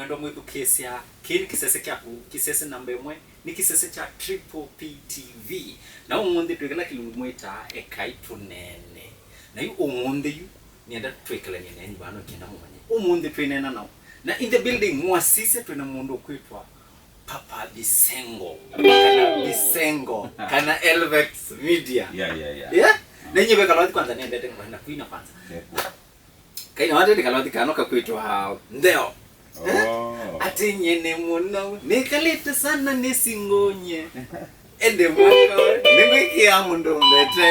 mwendo mwitu kesia kini kisese kyaku kisese namba 1 ni kisese cha Triple P TV na umundi twekala kilungu mwita ekaitu nene na yu umundi yu nienda twekala nene bano kenda mumanye umundi twenena nao na in the building mwasise twena mundu kwitwa Papa Bisengo kana Elvex Media yeah nenye bekalati kwanza niende tena kuina kwanza kaina watu nikalati kanoka kwitwa ndeo ati nyene muno nikaleta sana nisingonye ende mwako ningikia mundu mbete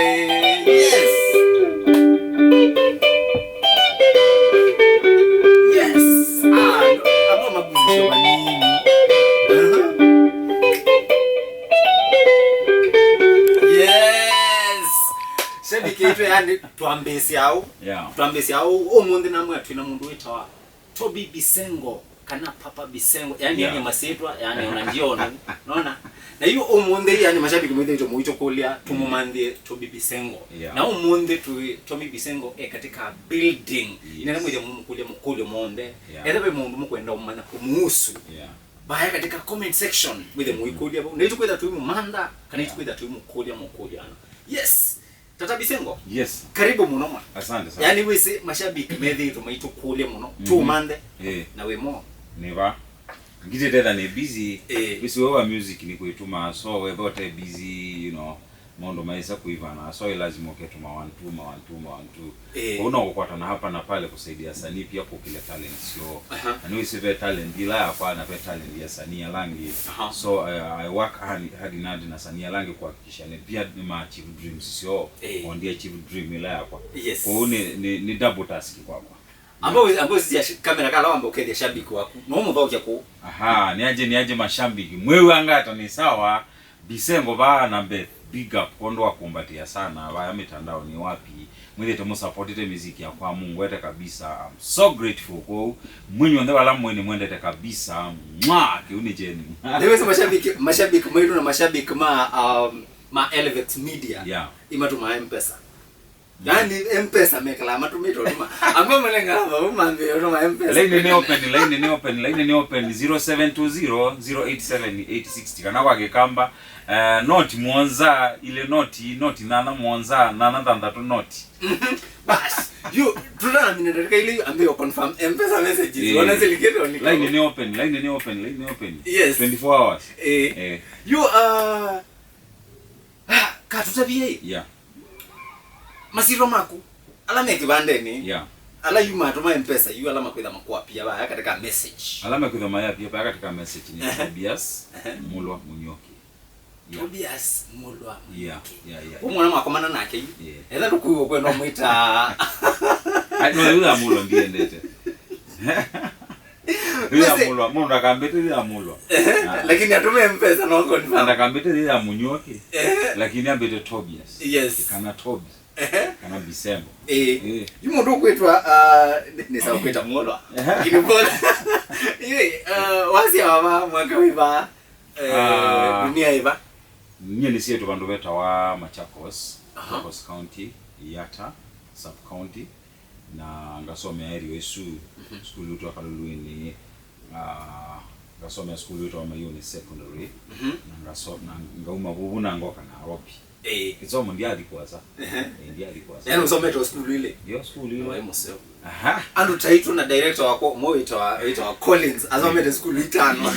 yes ama mabuzisho banini yes sebi kitu yani tuambesi au omundi namwe atwina mundu witawa Toby Bisengo kana Papa Bisengo yani yenye masetwa yani unanjiona unaona na hiyo omundi yani mashabiki mwende ito muito kulia tumumandie Toby Bisengo na omundi Toby Bisengo katika building ina namwe mkulia monde ebe mundu mukwenda umana kumuhusu baya katika comment section with muikulia na ito kwenda tu mumanda kana ito kwenda tu mukulia yes Tata Bisengo yes karibu muno asante sana yani wese mashabiki medhi tumaito kulia muno tumande na wemo neva ngite tena ni busy busy wa music ni kuituma so we bote busy you know mondo maisa kuivana so lazima uketuma 1 2 kwa unaokuata na hapa na pale kusaidia sanii pia kwa kile talent sio anyway save talent bila hapa na talent ya sanii langi so I work hard na sanii langi kuhakikisha ni pia ni achieve dreams sio ndio achieve dream ile hapa kwa ni double task kwako ambao si kamera kala ambao kedi shabiki wako nomo bao kyako niaje mashabiki mwewe angata ni sawa Bisengo ba na big up kondo wakumbatia sana via mitandao ni wapi mwile temu supportite muziki ya kwa Mungu ete kabisa I'm so grateful kwa mwenye ndio wala mwende kabisa kiuni jeni ndio mashabiki mwetu na mashabiki ma Elvex Media imatuma M-Pesa yani M-Pesa mekala matumito tuma ambapo mlenga hapa umambe tuma M-Pesa line ni open 0720087860 kana kwa kamba noti mwanza ile noti nana mwanza nana tandatu noti bas you tunana minataka ile ambayo confirm M-Pesa messages wanaziliketa line ni open yes 24 hours you katutabie masiro maku alama kibandeni ala yuma tuma M-Pesa yu alama kwitha makwa pia ba katika message alama kwitha maya pia ba katika message ni Tobias Mulwa Munyoki Tobias Mulwa Munyoki umwana mwakomana nake eza tukuyo kwenda mwita no yule Mulwa ndiye ndete yule Mulwa mundu akambete yule Mulwa lakini atume M-Pesa no confirm andakambete yule Munyoki lakini ambete Tobias kana Tobi kana Bisengo yumundu kwetwa ni sawa kweta Mulwa kinipona wasi baba mwaka wiba dunia iba nye nisiye tu bandu beta wa Machakos County Yata sub county na ngasome area yesu school yetu akaluluini ngasome school yetu wa Mayuni secondary na ngasoma ngauma bubuna ngoka na Nairobi isomo ndiali kwaza yani usome to school ile yo school ile wewe mseo andu taitu na director wako moitwa Collins azome to school itano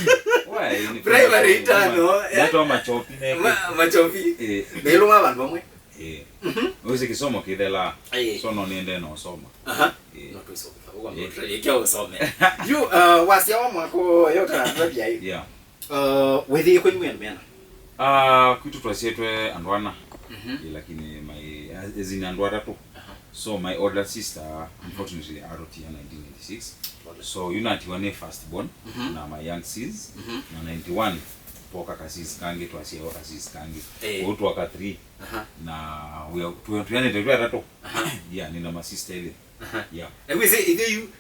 primary itano yato machopi belo abantu bamwe uze kisomo kidela sono niende no soma no to soma uko usome you wasia wa mwako yote na bia hii wewe kwa nini mwana kitu twasietwe andwana lakini my ezini andwara tu so my older sister unfortunately ROT in 1996 so unati one first born na my young sis na 91 poka kasis kange twasieo kasis kange watu waka 3 na we tuyane tatu nina my sister ile Yeah. Ewize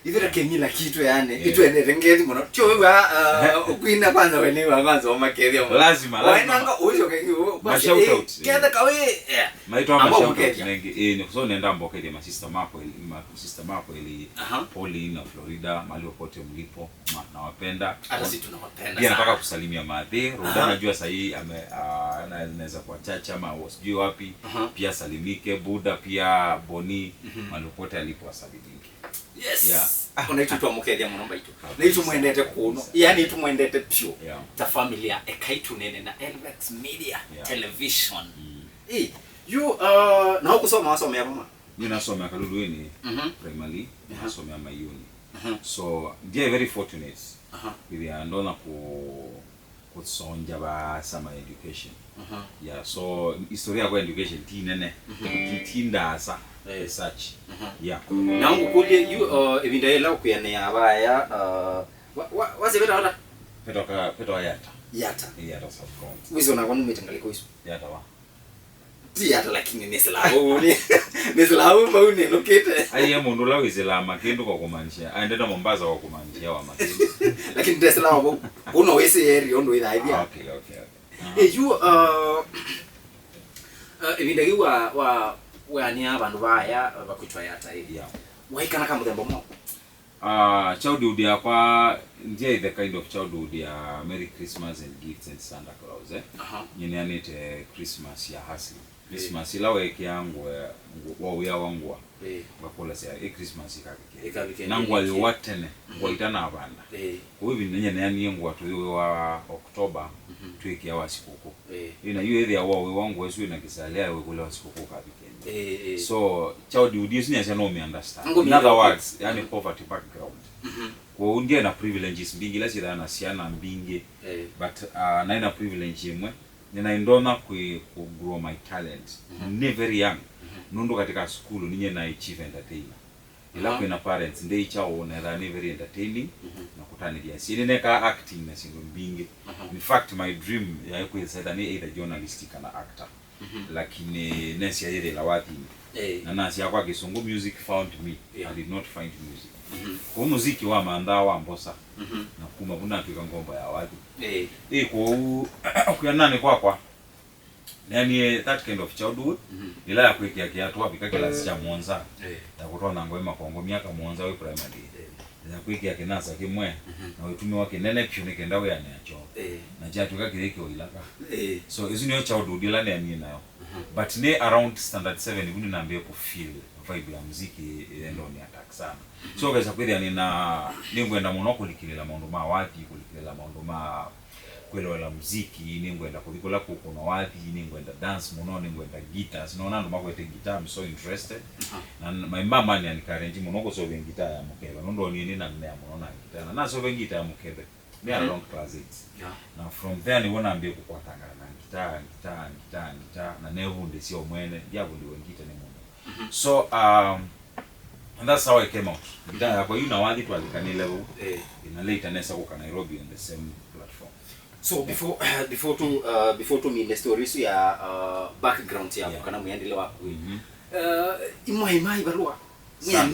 idhe kemila kitu yani itu enengezi mwana chowa ukuina kwanza wenewa kwanza omakeria lazima wainanga ujo kengu basi kenda kawe maitwa mashout nengi ni kuso nenda mbokeria sister mako ili Pauline na Florida mali popote mlipo nawapenda hata sisi tunawapenda pia nataka kusalimia Madhe Roda najua sahii anaweza kwa chacha ama sijui wapi pia salimike Buda pia Boni mali popote alipo asalimike. Yes. Yeah. Unaitwa twamukeria munomba itu. Naitu muendete kuno. Yani tu muendete pio. Ta familia ekaitu nene na LX Media Television. You na hukusoma wasoma ya mama. Mimi nasoma Kalulueni primary, nasoma Mayuni. So they are very fortunate. Ili andona kusonja ba sama education. Yeah, so historia kwa education tinene. Tinda such. Yeah. Nangu kulie you evindaela kuyane abaya wase beta yata. Yata subcount. Wizo na kwani metangaliko hizo. Yata wa. Yata lakini neslawo ni. Neslawo maune lokete. Aiye mundu la wizela makendo kwa kumanisha. Aendeta Mombasa kwa kumanisha wa makendo. Lakini neslawo uno wese area ndo ida idea. Okay. You evindagi wa wani abantu baya bakwitwa Yata hivi. Waikana kama mudembo mo. Childhood yakwa ndiye the kind of childhood ya Merry Christmas and gifts and Santa Claus nyine anite Christmas ya hustle. Christmas ila weke yangu wa wangwa bakola sia Christmas ikabike nangu aliwatene ngoitana abanda kubi nenye nani yangu watu wa October twiki ya wasikuko ina hiyo area wa wangu wesu na kisalia we kula wasikuko kabike so childhood is ni no me understand in other words yani poverty background kwa undia na privileges mbingi la sida na siana mbingi but na privilege imwe ninaindona ku grow my talent very young nundo katika school ninye na chief entertainer ila kwa parents ndei chao na rani very entertaining na kutani dia sine ka acting na singo mbingi in fact my dream ya kuisa ni either journalistic na actor lakini nesi ya ile lawati na nasi ya kwa Kisungu music found me. I did not find music kwa muziki wa mandawa mbosa na kuma kuna tuka ngomba ya watu kwa nani kwa yani that kind of childhood ila ya kuikia kiatu wapi kakela cha Mwanza ya kutoa ngoma Kongo miaka Mwanza we primary ya kuikia kinasa kimwe na utumi wake nene pio nikenda we anacho na jatu kakileke oilaka so hizo ni childhood ila ni amini nayo but ne around standard 7 nguni naambia ku feel vibe ya muziki ndio ni attack sana so kaza kweli ningwenda muno kulikilela maundu ma wapi kulikilela maundu ma kwelo muziki ningwenda kulikola kukono wapi ningwenda dance muno ningwenda guitar sinaona ndo makwete guitar I'm so interested and my mama ni encourage muno ko so guitar ya mukeba ndo ni na mmea muno na guitar na so guitar ya mukeba me around class 8 na from there ni wona ambie kukwatanga na guitar na nevu ndisi omwene diabo ndiwe guitar ni muno so and that's how I came out guitar kwa yuna wadi kwa likani level in a later nesa kwa Nairobi on the same platform. So before to me the stories ya background ya kana muendele wako imai barua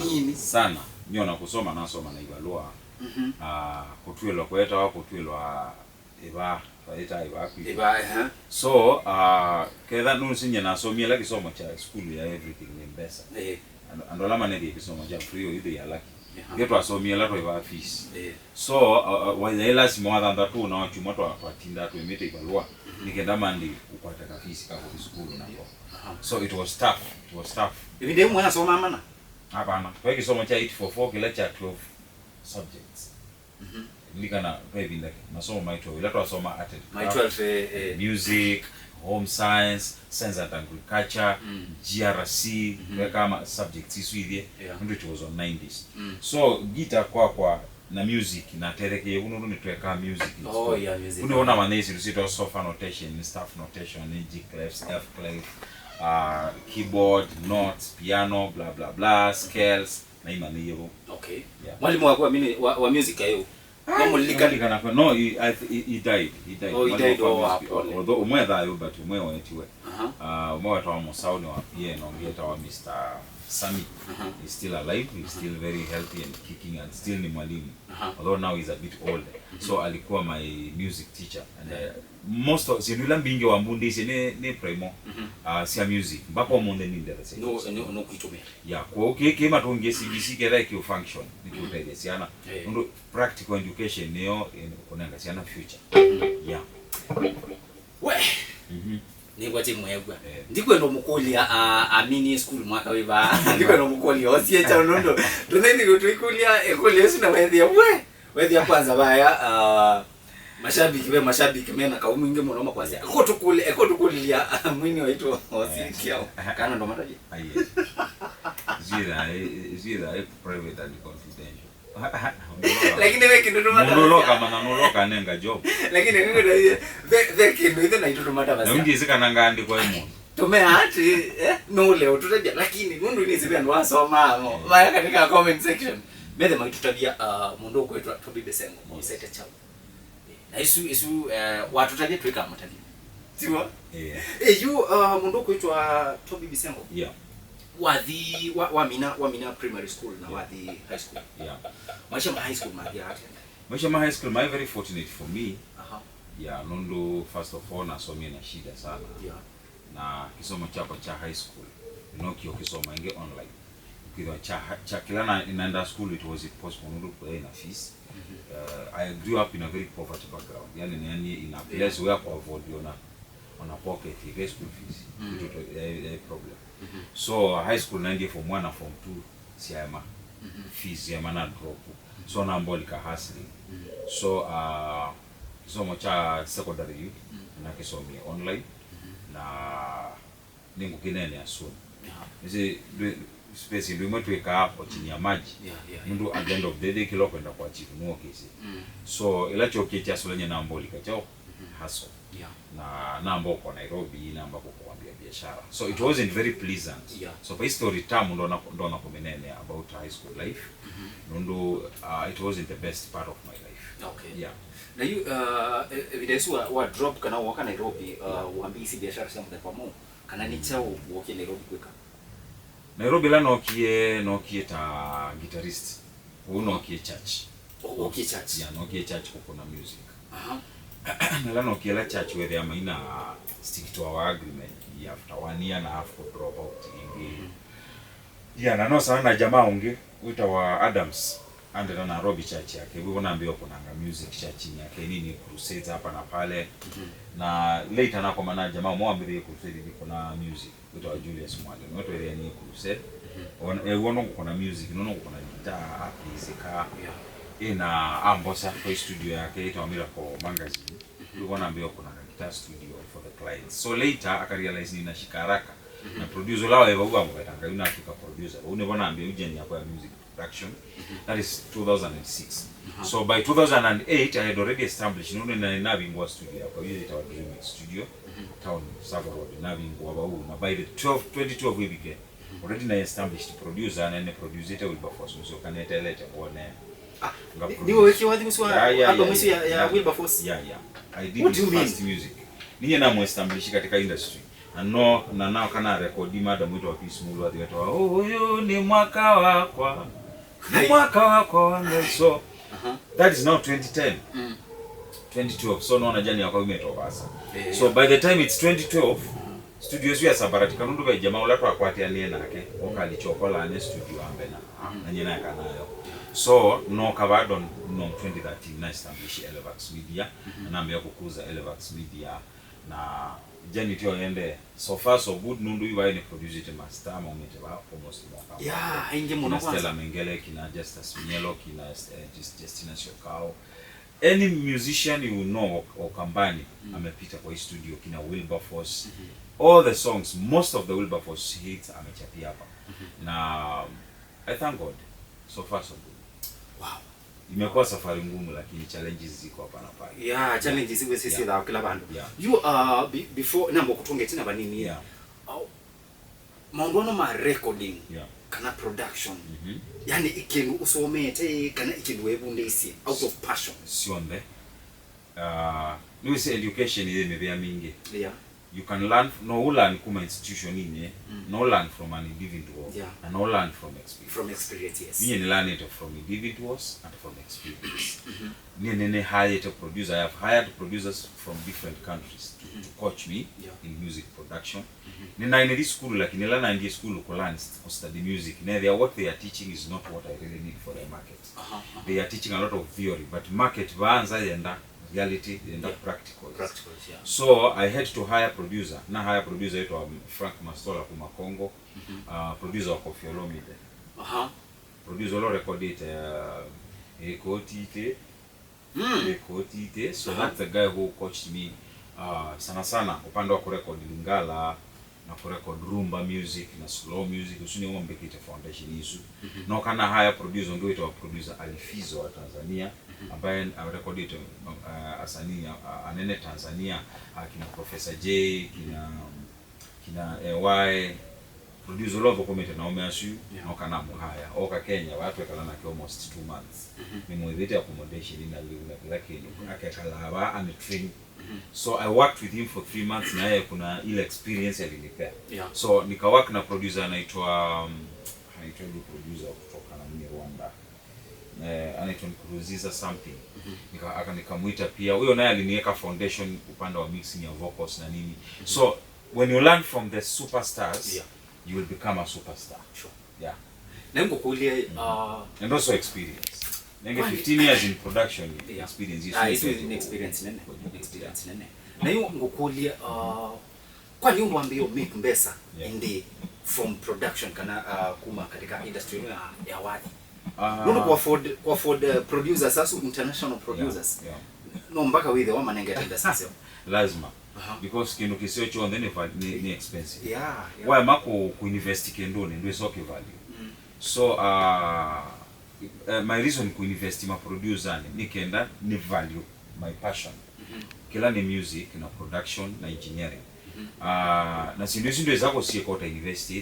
nini sana nyona kusoma nasoma na ibalua kutwelwa kweta wako kutwelwa eba faita eba so kedha nusinya nasomia la kisomo cha school ya everything ni mbesa andola manedi kisomo cha free ile ya laki geto asomia la toiva fees so wala simwa than tu na chuma to atinda to emete ibalua nikenda mandi upata ka fees ka school na so it was tough Evinde mwana soma mana hapana kwa kisomo cha 844 kila cha 12 subjects nikana kwa vinda masomo maitwa ila twasoma at my 12 music home science science and agriculture GRC kama subjects hizo hivi ndio it was on 90s so guitar kwa na music na tereke uno ni tweka music music unaona manesi tusito sofa notation staff notation G clefs F clef keyboard notes piano blah blah blah scales na imani hiyo mwalimu wako mimi wa music hiyo no he died although umwe that but umwe wetiwe umwe watu wa Musauni wa pia na ongeta wa Mr Sami. He's still alive, he's still very healthy and kicking and still ni mwalimu. Although now he's a bit older. So alikuwa my music teacher and most of sinula mbingi wa mbundi ne primo sia music mpaka monde ni ndetse. No kuitumia. Yeah, kwa okay kema tunge CBC kera ki function nikutele siana. Ndo practical education neo kunanga siana future. Yeah. We. Ningwa timu yegwa ndikwe no mukoli a mini school mwaka wiba ndikwe no mukoli osie cha nondo tuneni kutuikulia ekole yesu na wethi ya kwanza baya mashabiki mena kauminge muno kwa sia eko tukulia mwini waitwa osie kiao kana ndo mataji aye zira private and confidential lakini wewe kindu mata muloka mana muloka nenga job lakini kindu the kindu ite na ito mata basi ndio zika nangandi kwa imo tumehati no leo tutaja lakini mundu ni zibia ndo wasoma baya katika comment section mede maitutabia mundu kwetu Toby Besengo msete chao na isu watu taje tweka matani siwa you mundu kwetu Toby Besengo yeah wathi wa mina primary school na wathi high school yeah maisha high school maisha high school my very fortunate for me yeah nondo first of all nasomia na shida sana yeah na kisomo chako cha high school nokio kisoma inge online ukidwa cha kila inaenda school it was impossible nondo pay na fees I grew up in a very poverty background yani in a place where kwa afford on a pocket high school fees it a problem. So high school 90 form 1 na form 2 siama fees siama na drop so na mbolika hustling so kisomo cha secondary na kisomia online na ningu kinene asoon hizi space ndio mtweka hapo chini ya maji mtu at the end of the day kilo kwenda kwa chief nuo kesi so ila choke cha solenye na mbolika chao hustle na namba kwa Nairobi namba kwa kuambia biashara so it wasn't very pleasant so by story time ndo na kumenene about high school life ndo it wasn't the best part of my life yeah na you evidence wa drop kana waka Nairobi uambi si biashara sema kwa mo kana ni chao woke Nairobi kweka Nairobi la nokie ta guitarist unokie church yeah nokie church kuna music na nokie church where they maina stick to our agreement after 1 year and a half to drop out yeah na no sana jamaa unge uita wa Adams and na Nairobi church yake wewe unaambiwa kuna music church yake nini crusades hapa na pale na later na kwa maana jamaa mwambie crusade kuna music uita wa Julius Mwale watu ile ni crusade uone kuna music unaona kuna guitar isika ina ambosa kwa studio yake ita Miracle Magazine wewe unaambiwa kuna guitar studio for the clients so later akarealize nina shikaraka na producer lao eva uba mbatanga yuna Africa producer unebona ambia ujeni yako ya music production that is 2006 so by 2008 I had already established na Navingwa studio yako hiyo itawa Dream Studio town Savo Road Navingwa bau na by the 2012 we became already na established producer and producer it Wilberforce so kaneta elete one niwe weki wathi kuswa hapa mwisi ya Wilberforce yeah I did first music ninye na mu establish katika industry na nao kana record mada mwito wa Peace Mulu atiwatoa huyu ni mwaka wako wangu so that is now 2010 2012 so naona jani yako imetoka sasa so by the time it's 2012 studios ya sabaratika nundu ba jamaa ulato akwati anie nake okalichokola ane studio ambena na nyina kanayo so no kabadon no 2013 na establish Elevax Media na namba ya kukuza Elevax Media na jani tio ende so far so good nundu iwa ni producer master moment ba almost mwaka yeah inge mwana kwanza Stella Mengele kina Justus Mielo kina Justina Shokao any musician you know or kambani amepita kwa studio kina Wilberforce all the songs most of the Wilberforce hits amechapia hapa na I thank God so far so good wow imekuwa safari ngumu lakini challenges ziko hapa na pale yeah challenges ziwe sisi za kila bandu you before nambo kutunge tina banini maondono ma recording kana production yani ikindu usomete kana ikindu webundisi out of passion sionde news education ile mebea mingi you can learn kuma institution ine no learn from an individual and no learn from experience. Yes. Me learn it from individuals and from experience. Nene hired a producer. I have hired producers from different countries to coach me in music production. Nina in this school, like in the school, to study music. What they are teaching is not what I really need for the market. They are teaching a lot of theory, but market and reality and practical. So I had to hire producer. Na hire producer ito Frank Mastola kuma Congo. Producer wa Koffi Olomide. Producer lo record it Ekotite. So that's the guy who coached me sana upande wa kurecord Lingala na kurecord rumba music na slow music usuni mbekite foundation isu. No kana hire producer ndio ito producer Alifizo wa Tanzania. Ambaye amerekodi asanii anene Tanzania kina Professor J kina AY producer love comment na umeasu no kana muhaya oka Kenya watu kala na almost 2 months ni mwezi accommodation na lakini akakala and train. So I worked with him for 3 months na yeye kuna ile experience alinipea. So nikawork na producer anaitwa producer kutoka na Rwanda anaitwa Nkuruziza something. Nikamuita pia huyo naye aliniweka foundation upande wa mixing ya vocals na nini. So when you learn from the superstars you will become a superstar. Sure. Nengo kulia and also experience. Nengo 15 years in production experience is experience nene. Na hiyo ngokulia kwa nini mwambie Mick Mbesa indi from production kana kuma katika industry ya wadi. No kwa afford producers as international producers. No mpaka with the woman ngeta sasa. Lazima. Because kino kisio cho then ni expensive. Why mako kuinvest kendoni ndio soke value. So my reason ku invest ma producer ni kenda ni value my passion. Kila ni music na production na engineering. Na ndio zako sie kota invest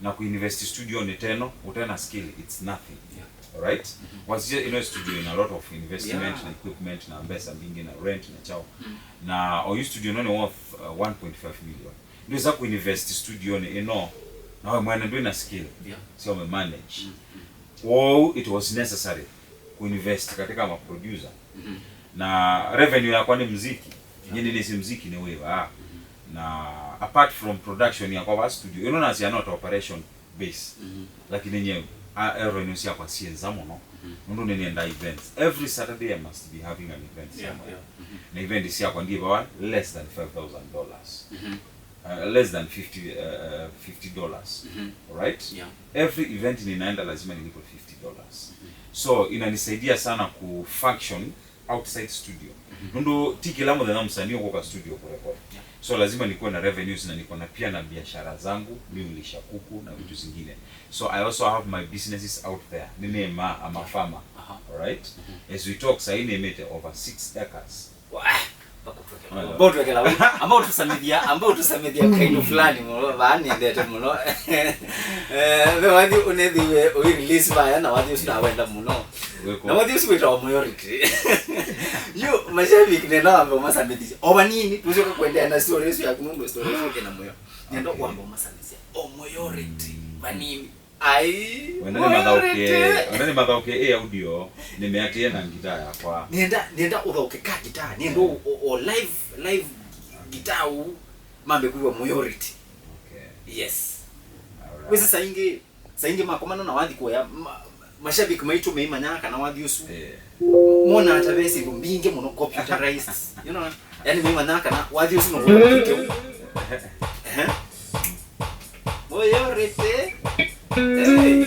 na kuinvest studio ni teno utena skill it's nothing. Right? Was just studio in a lot of investment and equipment na mbesa mingi na rent na chao. Na our studio no worth 1.5 million. Ndio za kuinvest studio ni na wewe mwana ndio na skill. So we manage. It was necessary kuinvest katika ma producer. Na revenue ya kwani muziki. Nyingine ni muziki ni wewe. Na apart from production ya kwa studio na si not operation base. Lakini nyenyewe revenue ya kwa sienza mono. Ndo nenda events. Every Saturday I must be having an event somewhere. Na event is ya kwa ndiba less than $5,000. Less than $50. Right? Every event ninaenda lazima nilipo $50. So inanisaidia sana ku function outside studio. Ndo tiki la moja na msanii kwa studio kurekodi. So lazima nikuwe na revenues na niko na pia na biashara zangu, mimi nilisha kuku na vitu zingine. So I also have my businesses out there. Nime I'm a farmer. All right? As we talk, say nimete over 6 acres. Ambao tusamedia kaino fulani mlo bani ndete mlo. Wadi unedhiwe o release baya na wadi usawenda mlo. Na wadi uswita wa majority. Yo mashabiki nenda ambao masamedia. Oba nini tuzoka kuendea na story yesu ya kunundo story yake na moyo. Nenda kwamba masamedia. O majority. Banini ai wendani madhauke audio nimeatia na gitaa yakwa nienda udhauke ka gitaa nienda o live gitaa mambe kuwa majority. Yes. Wewe sainge makomano na wadhi kwa mashabiki maitu meimanyaka na wadhi usu mona atabesi mbinge mono computerized you know yani meimanyaka na wadhi usu no kike majority. Hey.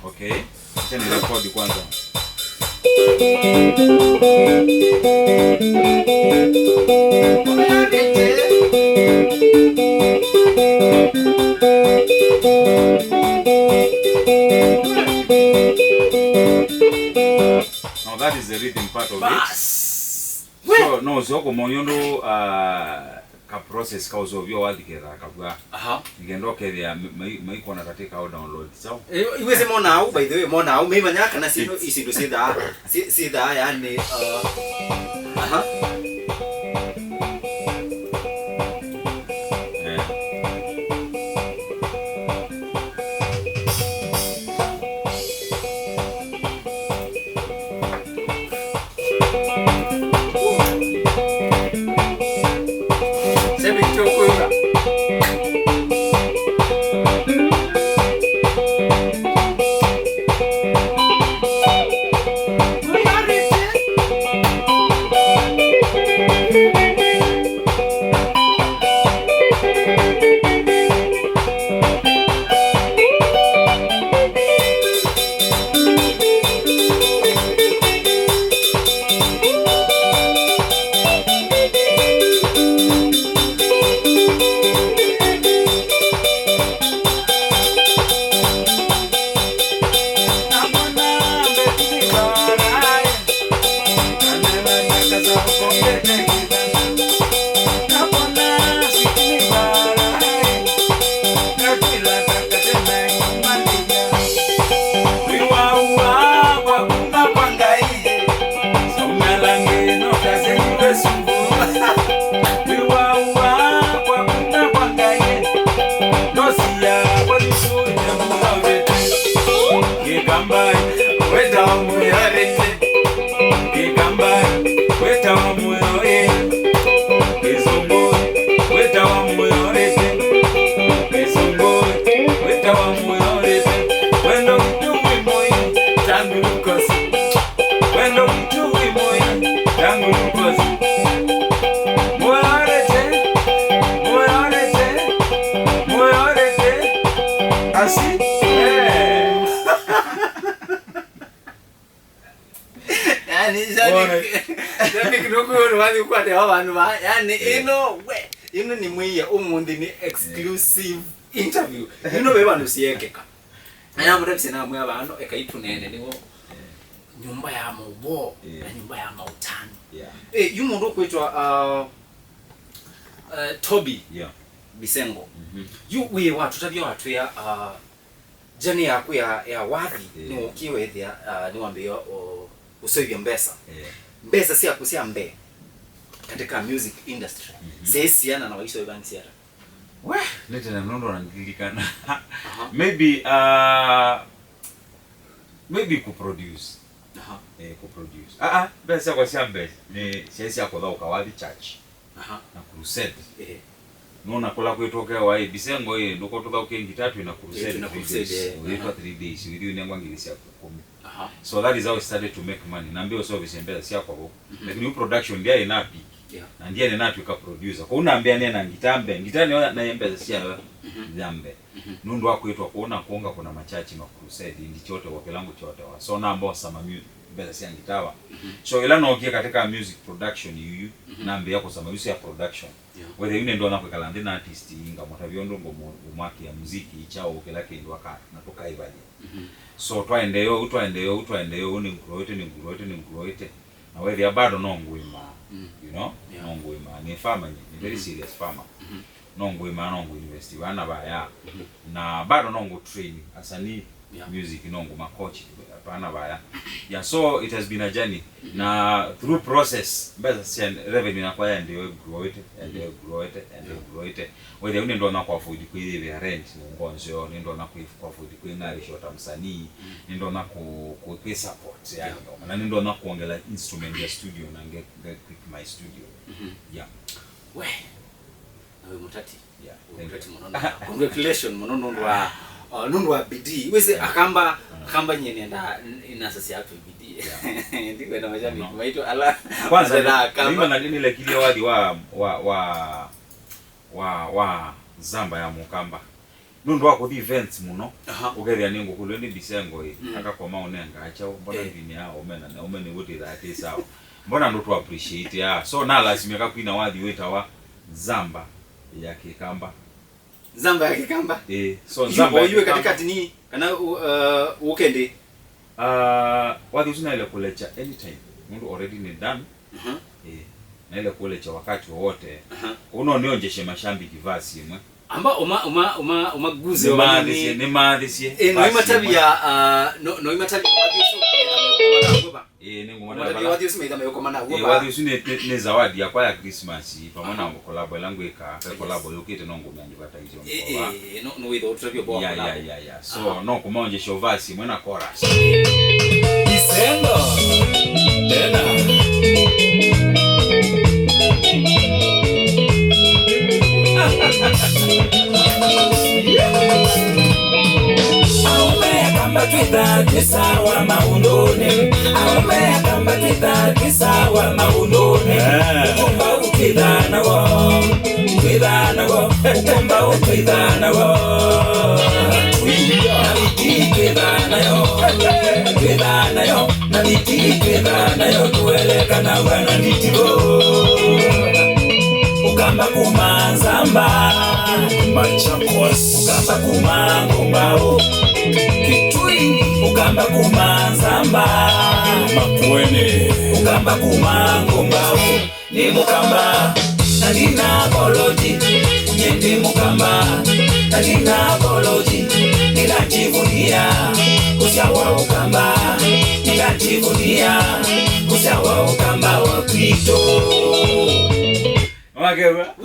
Okay, tena record kwanza. Now that is the rhythm part of it. So no, so como yo no process kauzo vyo wathikera kabwa ngendokeria maiko na katika au download so iweze mona au by the way mona au mimi manyaka na sino isindo sida yani ino ni mwiya umundi ni exclusive interview ino beba nusiyekeka aya murabise na mwe abantu ekayitunene niwo nyumba ya mubo na nyumba ya mautano yumuntu okwitwa Toby Bisengo we watu tabia watu ya jani yako ya wathi ni ukiwethia ni wambio usovya mbesa si akusia mbe katika music industry sesiana na waiso ebansiara lete na nondo nangilikana maybe ku produce besa kwa siambe ni sesi yako dha ukawadi church na crusade nona kula kwetokea wa Bisengo ndoko toka ukengi tatu na crusade 3 days video ni ngwangilisi yako 10 so that is how I started to make money nambio service mbele si yako lakini new production ndia inapi na ndia nenatu ka producer kwa unaambia nena ngitambe ngitani na yembeza si ya jambe nundu wako itwa kuona kuonga kuna machachi ma crusade ndi chote wakelangu chote wa so na ambao sama mbele si ngitawa so ilano okia katika music production yuyu naambia yako sama yusi ya production whether yune ndo anakwekala ndina artist inga motavyondo ngomwaki ya muziki ichao okelake ndo aka natoka ibaje so twaendeyo ni nguroite na wewe ya bado nongwima you know nongwima ni farmer ni very serious farmer nongwima invest wana baya na bado nongo train asani music nongo ma coach hapana baya so it has been a journey na through process beza send revenue na kwa ndio grow it wewe ndo ndo afford kuile rent ngonzo ndo na afford kuingari shota msanii ndo na ku support yani na ndo na kuongela instrument ya studio na get quick my studio we nawe mutati congratulations monondo wa nundu wa bidii wese akamba nyenenda inasasi yako bidii ndiko na majani kumaito ala kwanza na akamba na dini ile kilio wadi wa zamba ya mukamba nundu wako the events muno ugeria ningo kulweni Bisengo akakoma unenga acha mbona vini yao omena wote that is sawa mbona ndo tu appreciate so na lazima kakwina wadi weta wa zamba ya kikamba so zamba yue katika tini kana weekend wadi usina ile kulecha anytime mundu already ni done na ile kule cha wakati wote unonionjeshe mashambiki vasi mwe amba umaguze wani ni maadhisie no imatabia no imatabia wadhi usime idame yoko mana uba wadhi usine ne zawadi yakwa ya Christmas pamoja na collab langu ika collab yokite nongo myanjika taizo no with otravyo bo ya so no kumaonjeshe vasi mwe na chorus Bisengo tena Aume kamba twita kisawa maundone Aume kamba twita kisawa maundone Ukumba utidana wo Ukumba utidana wo Nabiti twidana yo Nabiti twidana yo Tueleka na wana nitigo Ukamba kumanzamba Machakos Ukamba kumangumbao Kitui Ukamba kumanzamba Makwene Ukamba kumangumbao Ni mukamba Nalina apology Nyendi mukamba Nalina apology Ninajivunia Kusawa ukamba Ninajivunia Kusawa ukamba wa Krito Mageba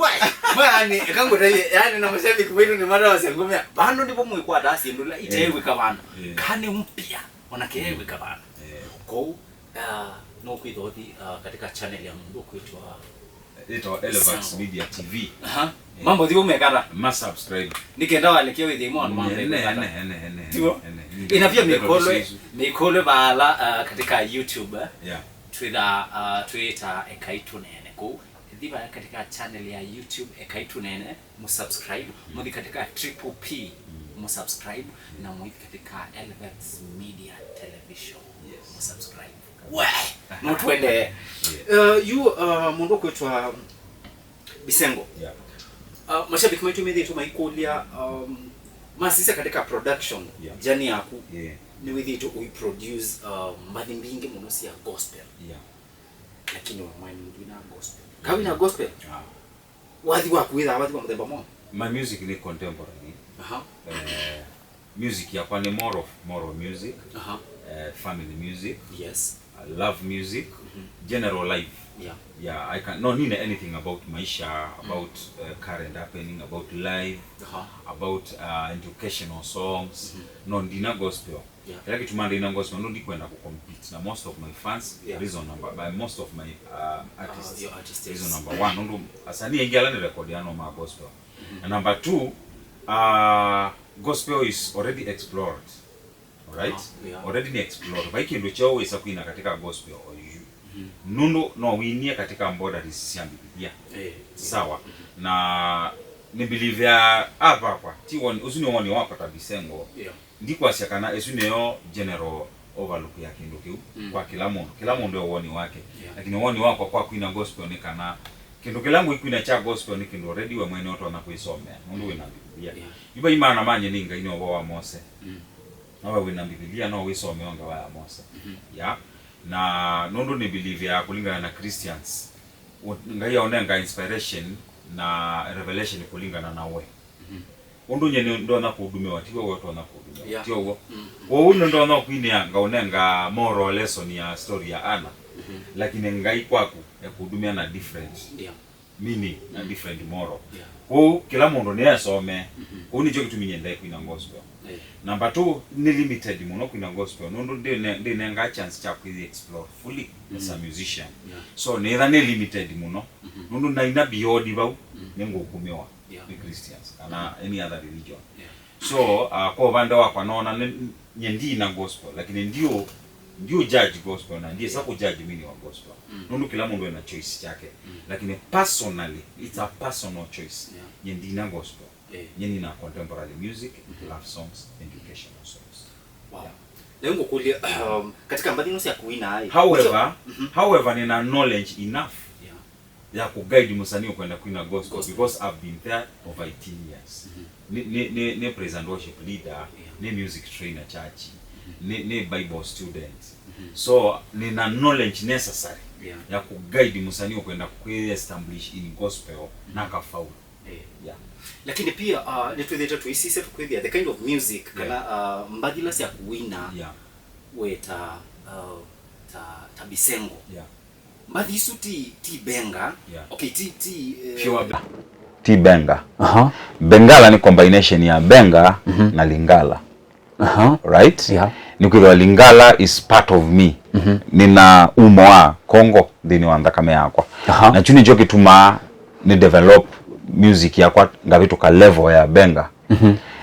mani kango taye yani na mashabiki wetu ni mara wasengomea bando ndipo mwikwa dasi ndula itewe kabana kane mpya wanakewe kabana ko no kuidodi katika channel ya Mungu kuitwa Elevax Media TV mambo ndio umekata subscribe nikenda walekea with Imon mambo ina pia mikolo bala katika YouTube Twitter Ekaitu Nene ko diba katika channel ya YouTube Ekaitu Nene musubscribe mudi katika Triple P musubscribe na mudi katika Elevax Media Television musubscribe no twende mundu kwetwa Bisengo mashabiki wetu medhi maikulia masisa katika production jani yaku ni withi to we produce mbadi mbingi munosi ya gospel lakini wamwani ndina gospel kawina gospel wathi wakuitha wathi wa muthemba mo my music ni contemporary music yakwa ni more of music family music love music general life I can no need anything about maisha about current happening about life about educational songs no ndina gospel like tumanda ina gospel no ndikwenda ku compete na most of my fans reason number by most of my artists reason number 1 ndo asani engala ni record ya no ma gospel and number 2 gospel is already explored alright already ni explored by kindu chao isa kuina katika gospel nundu no winie katika mboda risisiambi biblia sawa na ni believe ya hapa kwa ti1 uzuni woni wapata Bisengo ndiko asiakana esuneo general overlook ya kindu kiu kwa kila mundu ndio woni wake lakini woni wako kwa kuina gospel ni kana kindu kilangu ikuina cha gospel ni kindu already we mwene watu wanakuisomea mundu wina biblia iba imana manye ninga ino wa Mose nawe wina biblia no wisome wanga wa Mose na nondo ni believe ya kulingana na Christians ngai onenga inspiration na revelation kulingana nawe ondo nyene ndo na kuhudumiwa tiwo watu na kuhudumiwa tiwo wo ndo na kuinia ngaonenga moral lesson ya story ya Ana lakini ngai kwako ya kuhudumia na different meaning na different moral kwa kila mundu ni asome kwa ni joki tuminyenda kuina gospel number 2 ni limited muno kuina gospel nondo ndi nenga chance cha ku explore fully as a musician so neither ni limited muno nondo na ina beyond bau nengo kumewa ni Christians kana any other religion so kwa banda wako naona nyendi na gospel lakini ndio judge gospel na ndiye sako judge mini wa gospel nondo kila mundu ana choice yake lakini personally it's a personal choice nyendi na gospel nyendi na contemporary music love songs educational songs lengo kulia katika mbadino ya kuina hai however nina knowledge enough ya ku guide musanii kwenda kuina gospel because I've been there over 18 years ne praise worship leader ne music trainer church ne Bible student so nina knowledge necessary ya kuguide musanii kwenda establish in gospel na kafaulu. Lakini pia nitwethete tuisise tukwithia the kind of music kana mbagila cia kuwina weta ta Bisengo mbathi isu ti benga okay pure ti benga. Bengala ni combination ya benga na lingala. Right? Nikwithwa lingala is part of me. Nina umoa Kongo thini wa ndakame yakwa. Na chuni jo kituma ni develop music yakwa ngavitu ka level ya benga.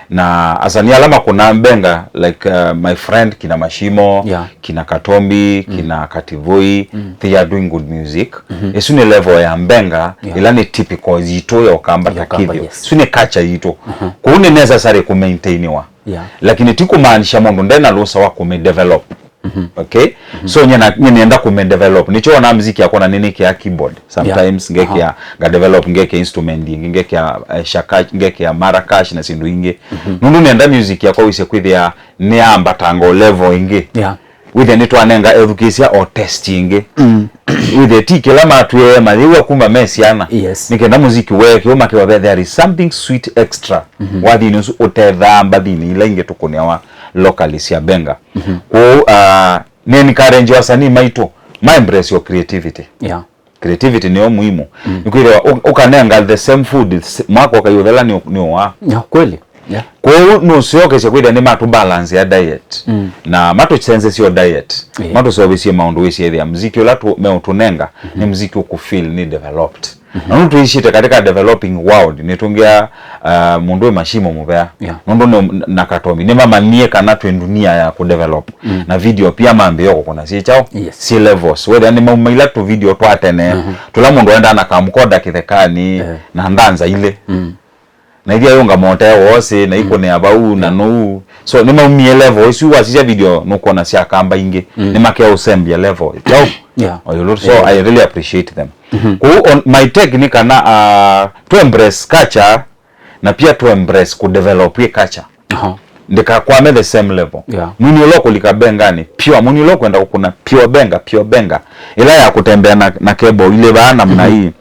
Na asani alama kuna benga like my friend kina Mashimo, kina Katombi, kina Kativoi, they are doing good music. Esune level ya benga ilani typical yito ya okamba takivyo. Sune culture yito. Kuune necessary ku maintainiwa. Lakini tiku maanisha mundu ndena losa wako me develop. Okay? So nyenda ku me develop. Nicho wana mziki yako na nini kia keyboard. Sometimes ngeke ya develop ngeke instrument ngeke ya shakash ngeke ya marakash na sindu inge. Nundu nenda music yako wise kwithia neamba tango level inge. Withe nitu anenga education or testing. Withe tikela matuye maliwa kumba mesiana. Nikenda muziki weke uma kiwa there is something sweet extra. Wadi nusu utedha mbadini ila inge tukunia wa locally siya benga. Neni karenji wasanii maito ma embrace your creativity. Creativity ni muhimu. Nikwile ukanenga the same food mwako wakayudhela ni wa. Kweli. Kwa no sioke sekwida ni matu balance ya diet. Na matu chenze sio diet. Matu sobisi maundu wisi ya mziki ulatu meutunenga ni mziki ukufeel ni developed. Na nutu ishite katika developing world nitungia mundu Mashimo mubea. Mundu na Katombi ni mama nieka na tuendunia ya kudevelop. Na video pia mambi yoko kuna si chao si levels. Wede ni maumila tu video tuatene. Tula mundu enda na kamukoda kithekani na ndanza ile. Na idia yonga mote wose na iko ne abau na no so ni maumie level isu wasija video nuko na sia kamba inge ni make usembia level so I really appreciate them. On my technique na to embrace culture na pia to embrace ku develop culture ndika kwa me the same level. Muni loko likabengani pure muni loko enda kuna pure benga ila ya kutembea na kebo ile bana mna hii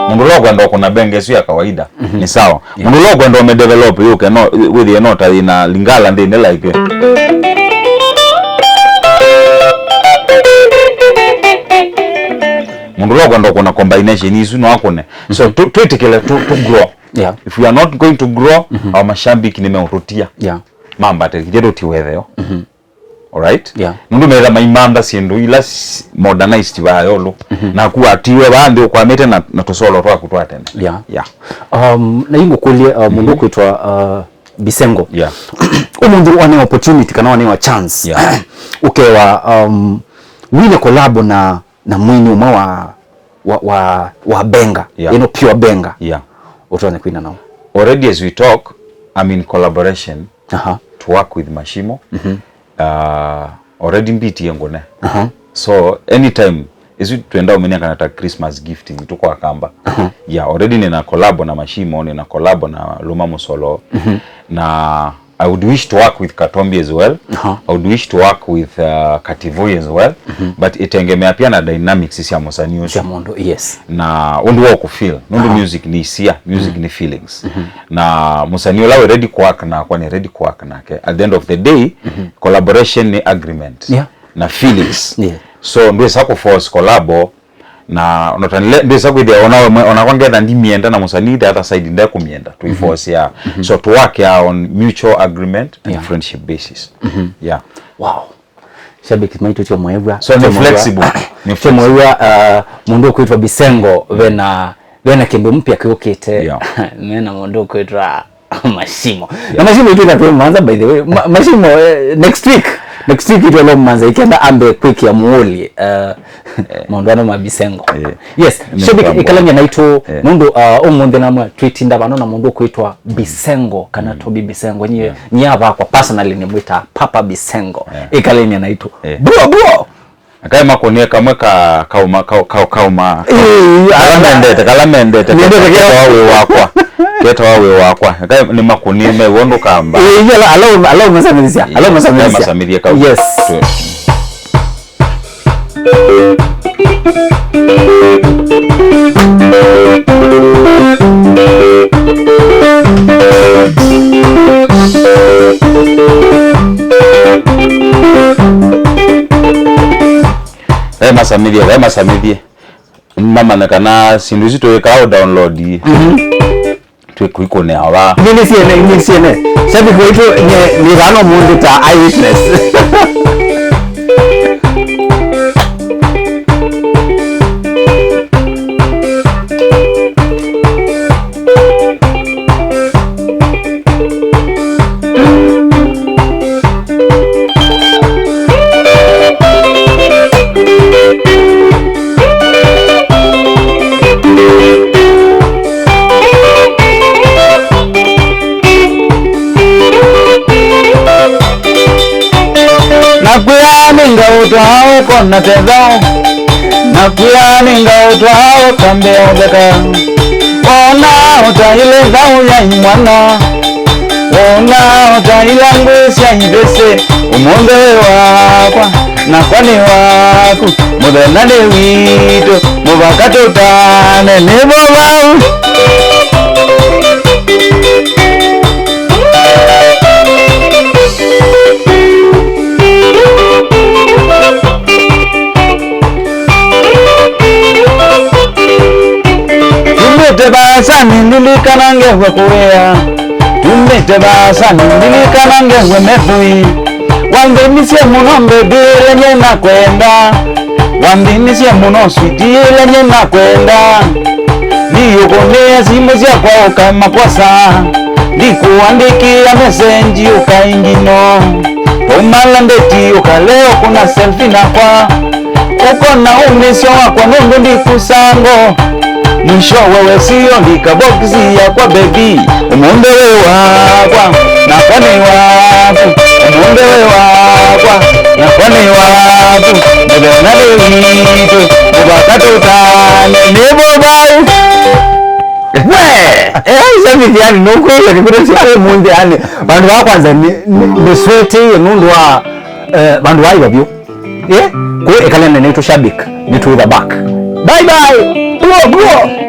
Mundulogo ndo kuna benge sio ya kawaida. Ni sawa. Mundulogo ndo umedevelop you can with your nota ina lingala ndine like Mundulogo ndo kuna combination isu no akone. So tuitikele to grow. If we are not going to grow our mashambiki nimeurutia. Mamba tekijedo tiwetheo. Alright? Mundu meza maimanda siendu ila modernized ba yolo na kuatiwe bandi kwa mete na tosolo twa kutwatene. Na yingo kulie mundu kwitwa Bisengo. Umundu wane opportunity kana wane wa chance. Ukewa wile collab na mwini umwa wa benga. Pure benga. Utone kwina nao. Already as we talk I'm in collaboration to work with Mashimo. Already mbiti yangu ne. So anytime isu tuenda umenia kanata Christmas gifting tuko akamba. Already nina collab na Mashimo, nina collab na Luma Musolo. Na I would wish to work with Katombi as well. I would wish to work with Kativoi as well. But itengemea pia na dynamics isi ya musani yosu. Na undu wako feel. Nundu music ni isia, music ni feelings. Na musani yola we ready kuwaka na kwa ni ready kuwaka na ke. At the end of the day, collaboration ni agreement. Na feelings. So nduwe sako force collabo. Na nduwe sako idea onakwangetha ndi mienda na musani the other side nda kumienda. Tuiforce ya. So to work ya on mutual agreement and friendship basis. Wow. Shabiki maito cho mwebwa. So ni flexible. Cho mwebwa mundu kuitwa Bisengo vena kimbe mpya kiukite. Mena mundu kuitwa Mashimo. Na Mashimo itu na manza by the way. Mashimo next week itu lo manza ikenda ambe quick ya muoli mondano mabisengo. Yes, shabiki ikalanya naito mundu omunde namwe tweetinda bano na mundu kuitwa Bisengo kana Tobi Bisengo nyaba kwa personally ni mwita Papa Bisengo. Ikalanya naito bro akae makonie kamwe kauma kalamendete keta wawe wakwa akae ni makonie me wondo kamba alo masamizia ka yes masamithie mama nakana sinduzi to ka download tu kuikone awa nini siene sabi kwetu ni rano mundu ta eyewitness Nakuyaninga utwao kona tezao Nakuyaninga utwao kambe obeka Ona utaile zao ya imwana Ona utaile ngwesi ya ibese Umonde wakwa na kwani waku Mudenade wito Mubakato tane nebo wau Tebasani nilikana ngewe kurea tebasani nilikana ngewe mefui Wambinisie muno mbebire nye nakwenda Wambinisie muno switile nye nakwenda Niyukonea simu zia kwa ukama kwasa Dikuandikia mesenji ukaingino Umalambeti ukaleo kuna selfie na kwa Uko na umiso wakwa nungu ndikusango Mwisho wewe siyo likaboksi ya kwa baby Umunde we wakwa na kwani waku Umunde we wakwa na kwani waku Mudenade wito Mubakato tane nebo bau Sabi yani nukuyo ni kudu siya munde yani Bandu wa kwanza ni sweti nundu wa Bandu wa iwa biyo Kwe ekalene nitu shabik Nitu the back Bye bye Grow